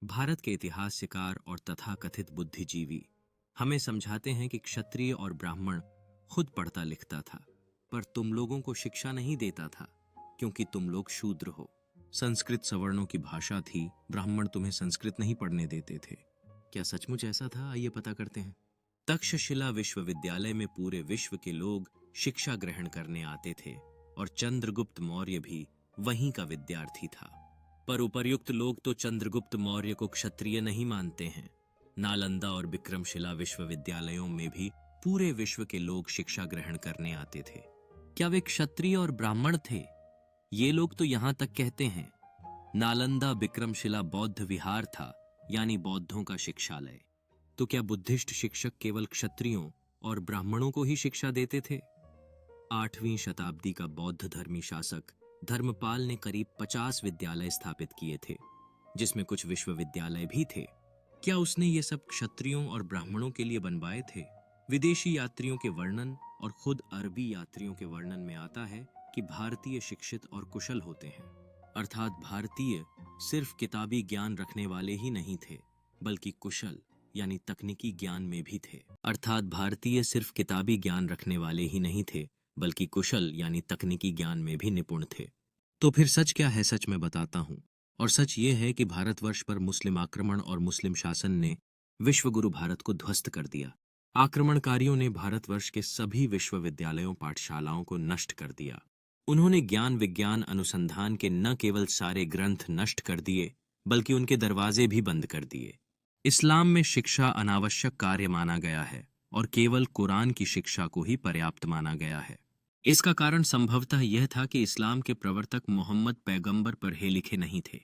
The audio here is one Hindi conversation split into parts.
भारत के इतिहासकार और तथाकथित बुद्धिजीवी हमें समझाते हैं कि क्षत्रिय और ब्राह्मण खुद पढ़ता लिखता था, पर तुम लोगों को शिक्षा नहीं देता था क्योंकि तुम लोग शूद्र हो। संस्कृत सवर्णों की भाषा थी, ब्राह्मण तुम्हें संस्कृत नहीं पढ़ने देते थे। क्या सचमुच ऐसा था? आइए पता करते हैं। तक्षशिला विश्वविद्यालय में पूरे विश्व के लोग शिक्षा ग्रहण करने आते थे और चंद्रगुप्त मौर्य भी वहीं का विद्यार्थी था। पर उपर्युक्त लोग तो चंद्रगुप्त मौर्य को क्षत्रिय नहीं मानते हैं। नालंदा और विक्रमशिला विश्वविद्यालयों में भी पूरे विश्व के लोग शिक्षा ग्रहण करने आते थे। क्या वे क्षत्रिय और ब्राह्मण थे? ये लोग तो यहां तक कहते हैं नालंदा विक्रमशिला बौद्ध विहार था, यानी बौद्धों का शिक्षालय। तो क्या बुद्धिस्ट शिक्षक केवल क्षत्रियों और ब्राह्मणों को ही शिक्षा देते थे? 8वीं शताब्दी का बौद्ध धर्मी शासक धर्मपाल ने करीब 50 विद्यालय स्थापित किए थे, जिसमें कुछ विश्वविद्यालय भी थे। क्या उसने ये सब क्षत्रियों और ब्राह्मणों के लिए बनवाए थे? विदेशी यात्रियों के वर्णन और खुद अरबी यात्रियों के वर्णन में आता है कि भारतीय शिक्षित और कुशल होते हैं। अर्थात भारतीय सिर्फ किताबी ज्ञान रखने वाले ही नहीं थे, बल्कि कुशल यानी तकनीकी ज्ञान में भी थे। अर्थात भारतीय सिर्फ किताबी ज्ञान रखने वाले ही नहीं थे, बल्कि कुशल यानी तकनीकी ज्ञान में भी निपुण थे। तो फिर सच क्या है? सच मैं बताता हूँ। और सच ये है कि भारतवर्ष पर मुस्लिम आक्रमण और मुस्लिम शासन ने विश्वगुरु भारत को ध्वस्त कर दिया। आक्रमणकारियों ने भारतवर्ष के सभी विश्वविद्यालयों पाठशालाओं को नष्ट कर दिया। उन्होंने ज्ञान विज्ञान अनुसंधान के न केवल सारे ग्रंथ नष्ट कर दिए, बल्कि उनके दरवाजे भी बंद कर दिए। इस्लाम में शिक्षा अनावश्यक कार्य माना गया है और केवल कुरान की शिक्षा को ही पर्याप्त माना गया है। इसका कारण संभवतः यह था कि इस्लाम के प्रवर्तक मोहम्मद पैगंबर पढ़े लिखे नहीं थे।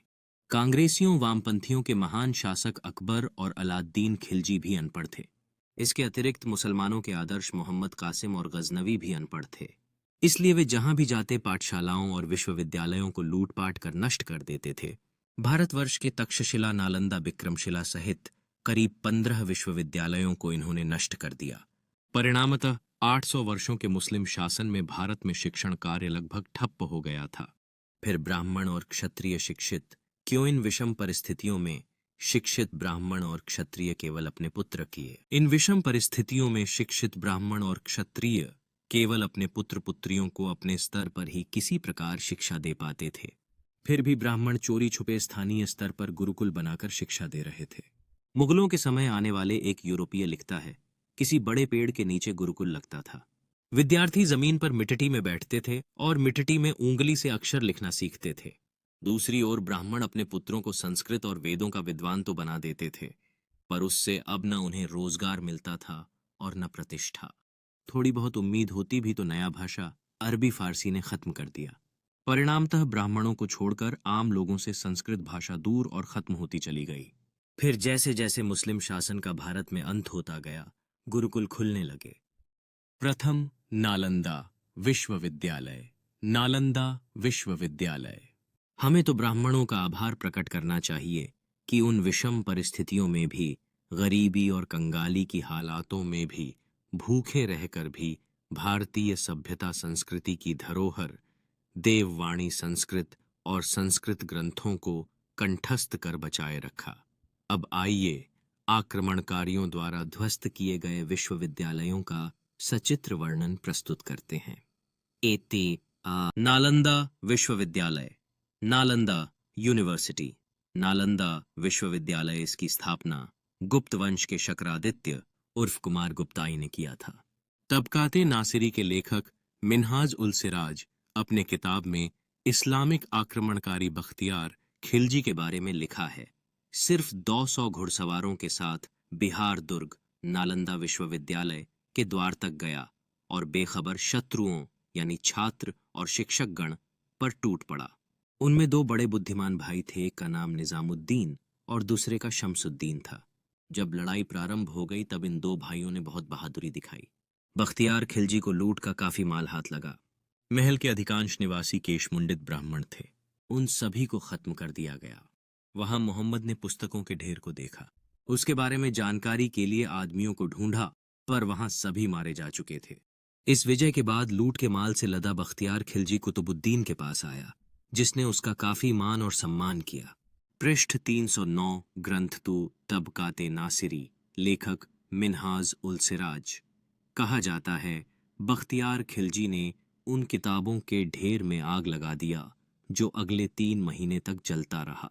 कांग्रेसियों वामपंथियों के महान शासक अकबर और अलाउद्दीन खिलजी भी अनपढ़ थे। इसके अतिरिक्त मुसलमानों के आदर्श मोहम्मद कासिम और गजनवी भी अनपढ़ थे। इसलिए वे जहां भी जाते पाठशालाओं और विश्वविद्यालयों को लूटपाट कर नष्ट कर देते थे। भारतवर्ष के तक्षशिला, नालंदा, विक्रमशिला सहित करीब 15 विश्वविद्यालयों को इन्होंने नष्ट कर दिया। परिणामतः 800 वर्षों के मुस्लिम शासन में भारत में शिक्षण कार्य लगभग ठप्प हो गया था। फिर ब्राह्मण और क्षत्रिय शिक्षित क्यों? इन विषम परिस्थितियों में शिक्षित ब्राह्मण और क्षत्रिय केवल अपने पुत्र किए। इन विषम परिस्थितियों में शिक्षित ब्राह्मण और क्षत्रिय केवल अपने पुत्र पुत्रियों को अपने स्तर पर ही किसी प्रकार शिक्षा दे पाते थे। फिर भी ब्राह्मण चोरी छुपे स्थानीय स्तर पर गुरुकुल बनाकर शिक्षा दे रहे थे। मुगलों के समय आने वाले एक यूरोपीय लिखता है, किसी बड़े पेड़ के नीचे गुरुकुल लगता था। विद्यार्थी जमीन पर मिट्टी में बैठते थे और मिट्टी में उंगली से अक्षर लिखना सीखते थे। दूसरी ओर ब्राह्मण अपने पुत्रों को संस्कृत और वेदों का विद्वान तो बना देते थे, पर उससे अब न उन्हें रोजगार मिलता था और न प्रतिष्ठा। थोड़ी बहुत उम्मीद होती भी तो नया भाषा अरबी फारसी ने खत्म कर दिया। परिणामतः ब्राह्मणों को छोड़कर आम लोगों से संस्कृत भाषा दूर और खत्म होती चली गई। फिर जैसे जैसे मुस्लिम शासन का भारत में अंत होता गया, गुरुकुल खुलने लगे। प्रथम नालंदा विश्वविद्यालय। नालंदा विश्वविद्यालय। हमें तो ब्राह्मणों का आभार प्रकट करना चाहिए कि उन विषम परिस्थितियों में भी, गरीबी और कंगाली की हालातों में भी, भूखे रहकर भी भारतीय सभ्यता संस्कृति की धरोहर देववाणी संस्कृत और संस्कृत ग्रंथों को कंठस्थ कर बचाए रखा। अब आइए आक्रमणकारियों द्वारा ध्वस्त किए गए विश्वविद्यालयों का सचित्र वर्णन प्रस्तुत करते हैं। नालंदा विश्वविद्यालय। नालंदा यूनिवर्सिटी। नालंदा विश्वविद्यालय, इसकी स्थापना गुप्त वंश के शकरादित्य उर्फ कुमार गुप्ताई ने किया था। तबकाते नासिरी के लेखक मिन्हाज उल सिराज अपने किताब में इस्लामिक आक्रमणकारी बख्तियार खिलजी के बारे में लिखा है, सिर्फ 200 घुड़सवारों के साथ बिहार दुर्ग नालंदा विश्वविद्यालय के द्वार तक गया और बेखबर शत्रुओं यानी छात्र और शिक्षकगण पर टूट पड़ा। उनमें 2 बड़े बुद्धिमान भाई थे, एक का नाम निजामुद्दीन और दूसरे का शमसुद्दीन था। जब लड़ाई प्रारंभ हो गई तब इन 2 भाइयों ने बहुत बहादुरी दिखाई। बख्तियार खिलजी को लूट का काफी माल हाथ लगा। महल के अधिकांश निवासी केशमुंडित ब्राह्मण थे, उन सभी को खत्म कर दिया गया। वहां मोहम्मद ने पुस्तकों के ढेर को देखा, उसके बारे में जानकारी के लिए आदमियों को ढूंढा, पर वहां सभी मारे जा चुके थे। इस विजय के बाद लूट के माल से लदा बख्तियार खिलजी कुतुबुद्दीन के पास आया, जिसने उसका काफी मान और सम्मान किया। पृष्ठ 309 ग्रंथ तू तबकाते नासिरी, लेखक मिन्हाज उल सिराज। कहा जाता है बख्तियार खिलजी ने उन किताबों के ढेर में आग लगा दिया जो अगले 3 महीने तक जलता रहा।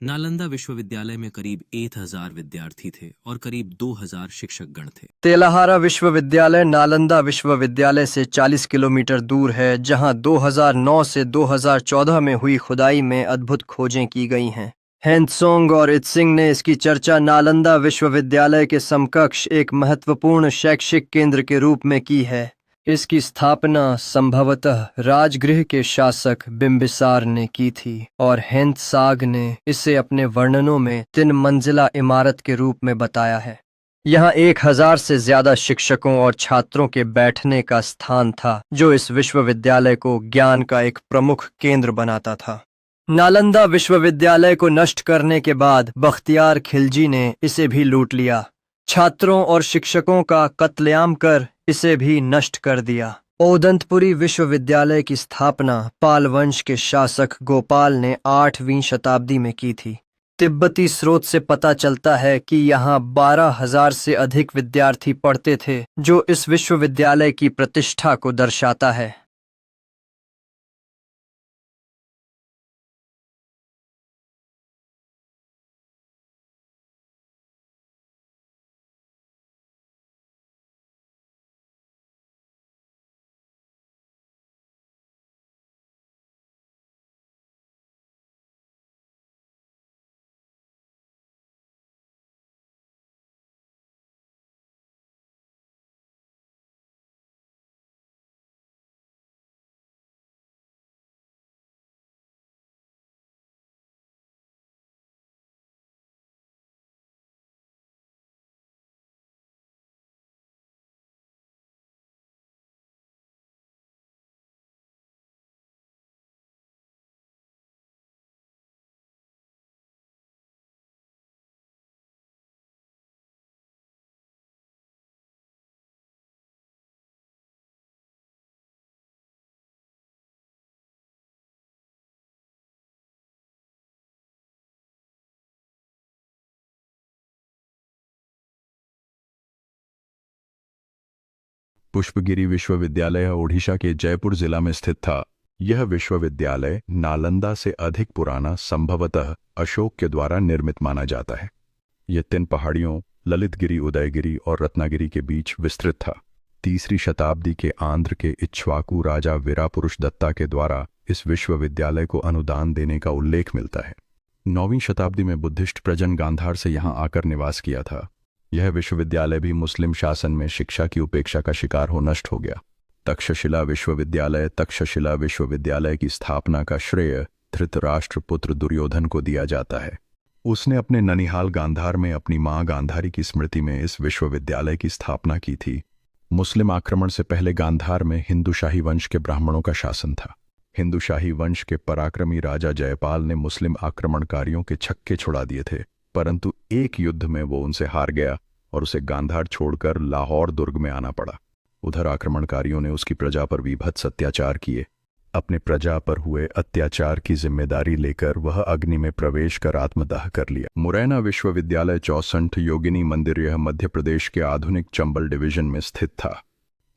नालंदा विश्वविद्यालय में करीब 1000 विद्यार्थी थे और करीब 2000 शिक्षकगण थे। तेलाहारा विश्वविद्यालय नालंदा विश्वविद्यालय से 40 किलोमीटर दूर है, जहां 2009 से 2014 में हुई खुदाई में अद्भुत खोजें की गई हैं। हेंत्सोंग और इत्सिंग ने इसकी चर्चा नालंदा विश्वविद्यालय के समकक्ष एक महत्वपूर्ण शैक्षिक केंद्र के रूप में की है। इसकी स्थापना संभवतः राजगृह के शासक बिम्बिसार ने की थी और हेंत्साग ने इसे अपने वर्णनों में 3 मंजिला इमारत के रूप में बताया है। यहाँ 1000 से ज्यादा शिक्षकों और छात्रों के बैठने का स्थान था, जो इस विश्वविद्यालय को ज्ञान का एक प्रमुख केंद्र बनाता था। नालंदा विश्वविद्यालय को नष्ट करने के बाद बख्तियार खिलजी ने इसे भी लूट लिया, छात्रों और शिक्षकों का कत्लेआम कर इसे भी नष्ट कर दिया। ओदंतपुरी विश्वविद्यालय की स्थापना पाल वंश के शासक गोपाल ने 8वीं शताब्दी में की थी। तिब्बती स्रोत से पता चलता है कि यहाँ 12,000 से अधिक विद्यार्थी पढ़ते थे, जो इस विश्वविद्यालय की प्रतिष्ठा को दर्शाता है। पुष्पगिरी विश्वविद्यालय ओडिशा के जयपुर जिला में स्थित था। यह विश्वविद्यालय नालंदा से अधिक पुराना संभवतः अशोक के द्वारा निर्मित माना जाता है। यह 3 पहाड़ियों ललितगिरी, उदयगिरी और रत्नागिरी के बीच विस्तृत था। 3री शताब्दी के आंध्र के इक्ष्वाकु राजा वीरापुरुष दत्ता के द्वारा इस विश्वविद्यालय को अनुदान देने का उल्लेख मिलता है। 9वीं शताब्दी में बुद्धिस्ट प्रजन गांधार से यहाँ आकर निवास किया था। यह विश्वविद्यालय भी मुस्लिम शासन में शिक्षा की उपेक्षा का शिकार हो नष्ट हो गया। तक्षशिला विश्वविद्यालय की स्थापना का श्रेय धृतराष्ट्र पुत्र दुर्योधन को दिया जाता है। उसने अपने ननिहाल गांधार में अपनी मां गांधारी की स्मृति में इस विश्वविद्यालय की स्थापना की थी। मुस्लिम आक्रमण से पहले गांधार में हिंदूशाही वंश के ब्राह्मणों का शासन था। हिंदूशाही वंश के पराक्रमी राजा जयपाल ने मुस्लिम आक्रमणकारियों के छक्के छुड़ा दिए थे, परंतु एक युद्ध में वो उनसे हार गया और उसे गांधार छोड़कर लाहौर दुर्ग में आना पड़ा। उधर आक्रमणकारियों ने उसकी प्रजा पर विभत्स अत्याचार किए। अपने प्रजा पर हुए अत्याचार की जिम्मेदारी लेकर वह अग्नि में प्रवेश कर आत्मदाह कर लिया। मुरैना विश्वविद्यालय 64 योगिनी मंदिर यह मध्य प्रदेश के आधुनिक चंबल डिवीजन में स्थित था।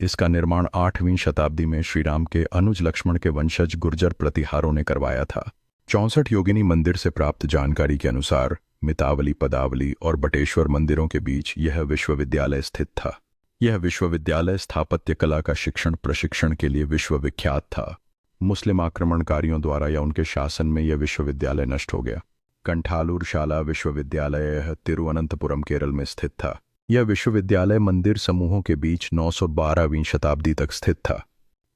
इसका निर्माण 8वीं शताब्दी में श्रीराम के अनुज लक्ष्मण के वंशज गुर्जर प्रतिहारों ने करवाया था। 64 योगिनी मंदिर से प्राप्त जानकारी के अनुसार मितावली, पदावली और बटेश्वर मंदिरों के बीच यह विश्वविद्यालय स्थित था। यह विश्वविद्यालय स्थापत्य कला का शिक्षण प्रशिक्षण के लिए विश्वविख्यात था। मुस्लिम आक्रमणकारियों द्वारा या उनके शासन में यह विश्वविद्यालय नष्ट हो गया। कंठालूर शाला विश्वविद्यालय तिरुवनंतपुरम केरल में स्थित था। यह विश्वविद्यालय मंदिर समूहों के बीच 912वीं शताब्दी तक स्थित था।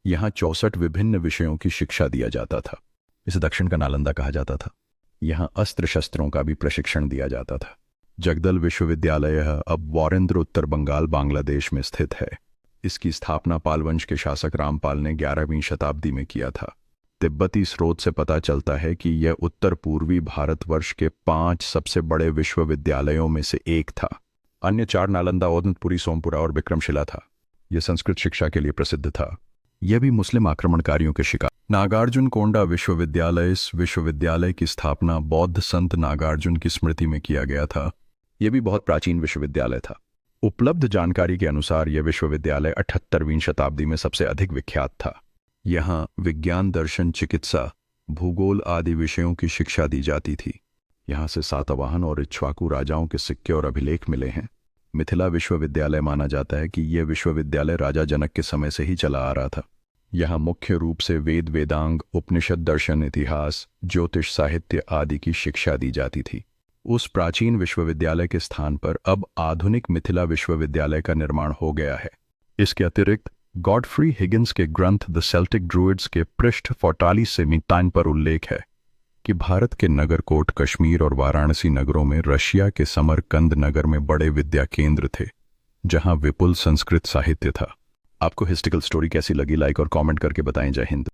यहाँ 64 विभिन्न विषयों की शिक्षा दिया जाता था। इसे दक्षिण का नालंदा कहा जाता था। यहाँ अस्त्र शस्त्रों का भी प्रशिक्षण दिया जाता था। जगदल विश्वविद्यालय अब वारेंद्र उत्तर बंगाल बांग्लादेश में स्थित है। इसकी स्थापना पालवंश के शासक रामपाल ने 11वीं शताब्दी में किया था। तिब्बती स्रोत से पता चलता है कि यह उत्तर पूर्वी भारतवर्ष के 5 सबसे बड़े विश्वविद्यालयों में से एक था। अन्य 4 नालंदा, ओदंतपुरी, सोमपुरा और विक्रमशिला था। यह संस्कृत शिक्षा के लिए प्रसिद्ध था। यह भी मुस्लिम आक्रमणकारियों के शिकार। नागार्जुन कोंडा विश्वविद्यालय। इस विश्वविद्यालय की स्थापना बौद्ध संत नागार्जुन की स्मृति में किया गया था। यह भी बहुत प्राचीन विश्वविद्यालय था। उपलब्ध जानकारी के अनुसार यह विश्वविद्यालय 78वीं शताब्दी में सबसे अधिक विख्यात था। यहाँ विज्ञान, दर्शन, चिकित्सा, भूगोल आदि विषयों की शिक्षा दी जाती थी। यहाँ से सातवाहन और इक्ष्वाकु राजाओं के सिक्के और अभिलेख मिले हैं। मिथिला विश्वविद्यालय माना जाता है कि यह विश्वविद्यालय राजा जनक के समय से ही चला आ रहा था। यहाँ मुख्य रूप से वेद, वेदांग, उपनिषद, दर्शन, इतिहास, ज्योतिष, साहित्य आदि की शिक्षा दी जाती थी। उस प्राचीन विश्वविद्यालय के स्थान पर अब आधुनिक मिथिला विश्वविद्यालय का निर्माण हो गया है। इसके अतिरिक्त गॉडफ्री हिगिंस के ग्रंथ द सेल्टिक ड्रूइड्स के पृष्ठ 44 से 59 पर उल्लेख है कि भारत के नगरकोट, कश्मीर और वाराणसी नगरों में रशिया के समरकंद नगर में बड़े विद्या केंद्र थे, जहां विपुल संस्कृत साहित्य था। आपको हिस्ट्रिकल स्टोरी कैसी लगी? लाइक और कमेंट करके बताएं। जय हिंद।